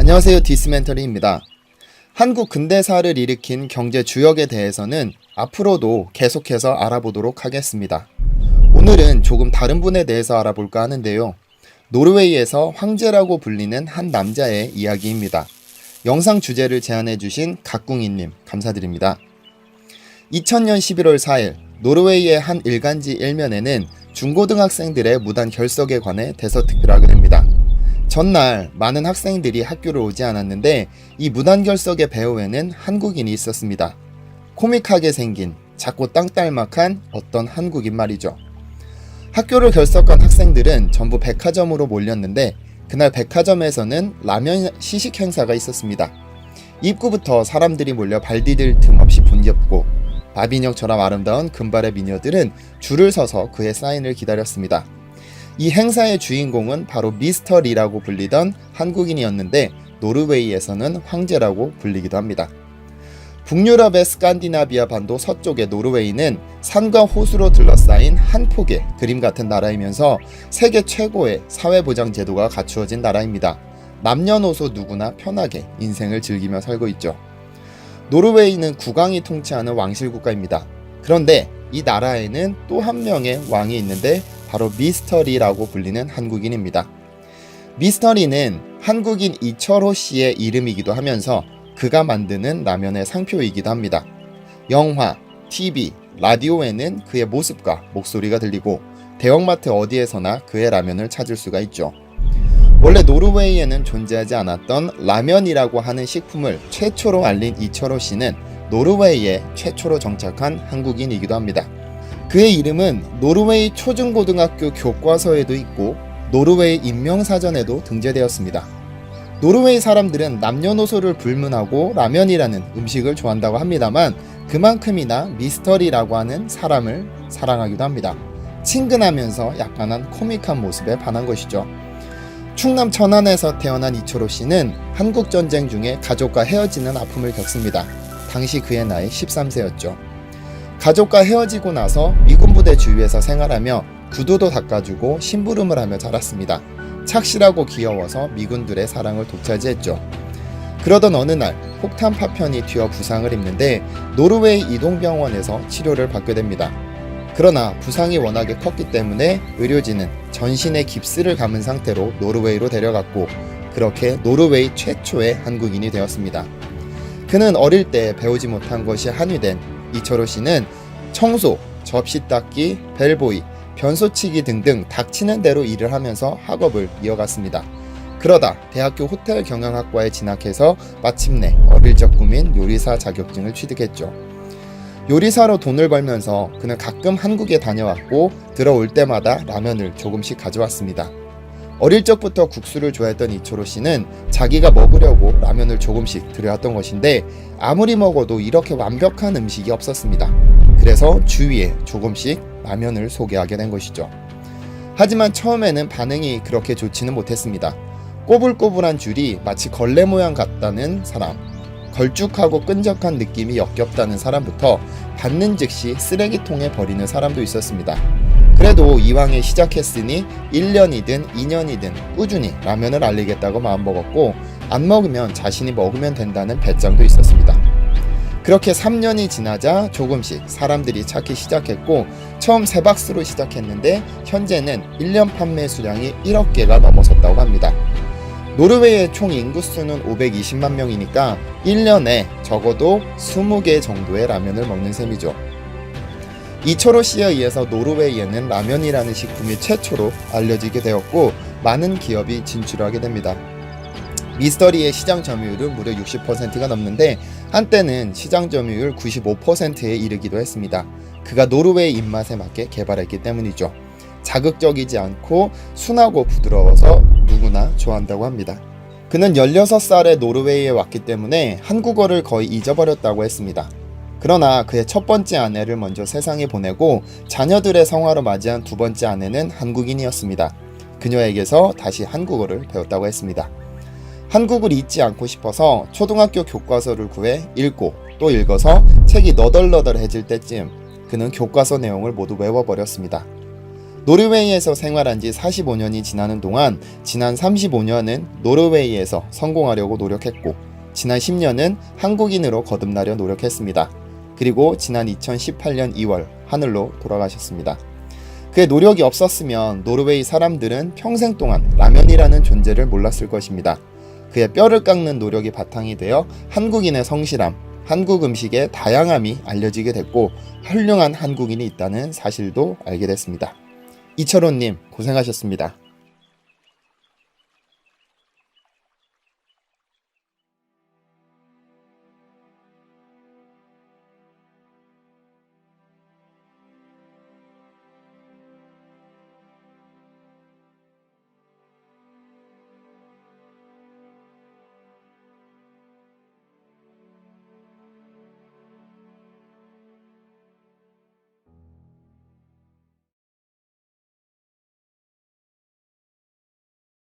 안녕하세요, 디스멘터리입니다. 한국 근대사를 일으킨 경제 주역에 대해서는 앞으로도 계속해서 알아보도록 하겠습니다. 오늘은 조금 다른 분에 대해서 알아볼까 하는데요. 노르웨이에서 황제라고 불리는 한 남자의 이야기입니다. 영상 주제를 제안해주신 각궁이님 감사드립니다. 2000년 11월 4일 노르웨이의 한 일간지 일면에는 중고등학생들의 무단 결석에 관해 대서특필하게 됩니다. 전날 많은 학생들이 학교를 오지 않았는데 이 무단 결석의 배후에는 한국인이 있었습니다. 코믹하게 생긴 작고 땅딸막한 어떤 한국인 말이죠. 학교를 결석한 학생들은 전부 백화점으로 몰렸는데 그날 백화점에서는 라면 시식 행사가 있었습니다. 입구부터 사람들이 몰려 발 디딜 틈 없이 분겼고 바비녀처럼 아름다운 금발의 미녀들은 줄을 서서 그의 사인을 기다렸습니다. 이 행사의 주인공은 바로 미스터 리라고 불리던 한국인이었는데 노르웨이에서는 황제라고 불리기도 합니다. 북유럽의 스칸디나비아 반도 서쪽의 노르웨이는 산과 호수로 둘러싸인 한 폭의 그림 같은 나라이면서 세계 최고의 사회보장 제도가 갖추어진 나라입니다. 남녀노소 누구나 편하게 인생을 즐기며 살고 있죠. 노르웨이는 국왕이 통치하는 왕실국가입니다. 그런데 이 나라에는 또 한 명의 왕이 있는데 바로 미스터 리라고 불리는 한국인입니다. 미스터 리는 한국인 이철호 씨의 이름이기도 하면서 그가 만드는 라면의 상표이기도 합니다. 영화, TV, 라디오에는 그의 모습과 목소리가 들리고 대형마트 어디에서나 그의 라면을 찾을 수가 있죠. 원래 노르웨이에는 존재하지 않았던 라면이라고 하는 식품을 최초로 알린 이철호 씨는 노르웨이에 최초로 정착한 한국인이기도 합니다. 그의 이름은 노르웨이 초중고등학교 교과서에도 있고 노르웨이 인명사전에도 등재되었습니다. 노르웨이 사람들은 남녀노소를 불문하고 라면이라는 음식을 좋아한다고 합니다만 그만큼이나 미스터리라고 하는 사람을 사랑하기도 합니다. 친근하면서 약간한 코믹한 모습에 반한 것이죠. 충남 천안에서 태어난 이철호 씨는 한국전쟁 중에 가족과 헤어지는 아픔을 겪습니다. 당시 그의 나이 13세였죠. 가족과 헤어지고 나서 미군 부대 주위에서 생활하며 구두도 닦아주고 심부름을 하며 자랐습니다. 착실하고 귀여워서 미군들의 사랑을 독차지했죠. 그러던 어느 날 폭탄 파편이 튀어 부상을 입는데 노르웨이 이동병원에서 치료를 받게 됩니다. 그러나 부상이 워낙에 컸기 때문에 의료진은 전신에 깁스를 감은 상태로 노르웨이로 데려갔고 그렇게 노르웨이 최초의 한국인이 되었습니다. 그는 어릴 때 배우지 못한 것이 한이 된 이철호 씨는 청소, 접시 닦기, 벨보이, 변소치기 등등 닥치는 대로 일을 하면서 학업을 이어갔습니다. 그러다 대학교 호텔 경영학과에 진학해서 마침내 어릴 적 꿈인 요리사 자격증을 취득했죠. 요리사로 돈을 벌면서 그는 가끔 한국에 다녀왔고 들어올 때마다 라면을 조금씩 가져왔습니다. 어릴 적부터 국수를 좋아했던 이철호 씨는 자기가 먹으려고 라면을 조금씩 들여왔던 것인데 아무리 먹어도 이렇게 완벽한 음식이 없었습니다. 그래서 주위에 조금씩 라면을 소개하게 된 것이죠. 하지만 처음에는 반응이 그렇게 좋지는 못했습니다. 꼬불꼬불한 줄이 마치 걸레 모양 같다는 사람, 걸쭉하고 끈적한 느낌이 역겹다는 사람부터 받는 즉시 쓰레기통에 버리는 사람도 있었습니다. 그래도 이왕에 시작했으니 1년이든 2년이든 꾸준히 라면을 알리겠다고 마음먹었고 안 먹으면 자신이 먹으면 된다는 배짱도 있었습니다. 그렇게 3년이 지나자 조금씩 사람들이 찾기 시작했고 처음 3박스로 시작했는데 현재는 1년 판매 수량이 1억 개가 넘어섰다고 합니다. 노르웨이의 총 인구수는 520만 명이니까 1년에 적어도 20개 정도의 라면을 먹는 셈이죠. 이철호 씨에 의해서 노르웨이에는 라면이라는 식품이 최초로 알려지게 되었고 많은 기업이 진출하게 됩니다. 미스터리의 시장 점유율은 무려 60%가 넘는데 한때는 시장 점유율 95%에 이르기도 했습니다. 그가 노르웨이 입맛에 맞게 개발했기 때문이죠. 자극적이지 않고 순하고 부드러워서 누구나 좋아한다고 합니다. 그는 16살에 노르웨이에 왔기 때문에 한국어를 거의 잊어버렸다고 했습니다. 그러나 그의 첫 번째 아내를 먼저 세상에 보내고 자녀들의 성화로 맞이한 두 번째 아내는 한국인이었습니다. 그녀에게서 다시 한국어를 배웠다고 했습니다. 한국을 잊지 않고 싶어서 초등학교 교과서를 구해 읽고 또 읽어서 책이 너덜너덜해질 때쯤 그는 교과서 내용을 모두 외워버렸습니다. 노르웨이에서 생활한 지 45년이 지나는 동안 지난 35년은 노르웨이에서 성공하려고 노력했고, 지난 10년은 한국인으로 거듭나려 노력했습니다. 그리고 지난 2018년 2월 하늘로 돌아가셨습니다. 그의 노력이 없었으면 노르웨이 사람들은 평생 동안 라면이라는 존재를 몰랐을 것입니다. 그의 뼈를 깎는 노력이 바탕이 되어 한국인의 성실함, 한국 음식의 다양함이 알려지게 됐고, 훌륭한 한국인이 있다는 사실도 알게 됐습니다. 이철호님 고생하셨습니다.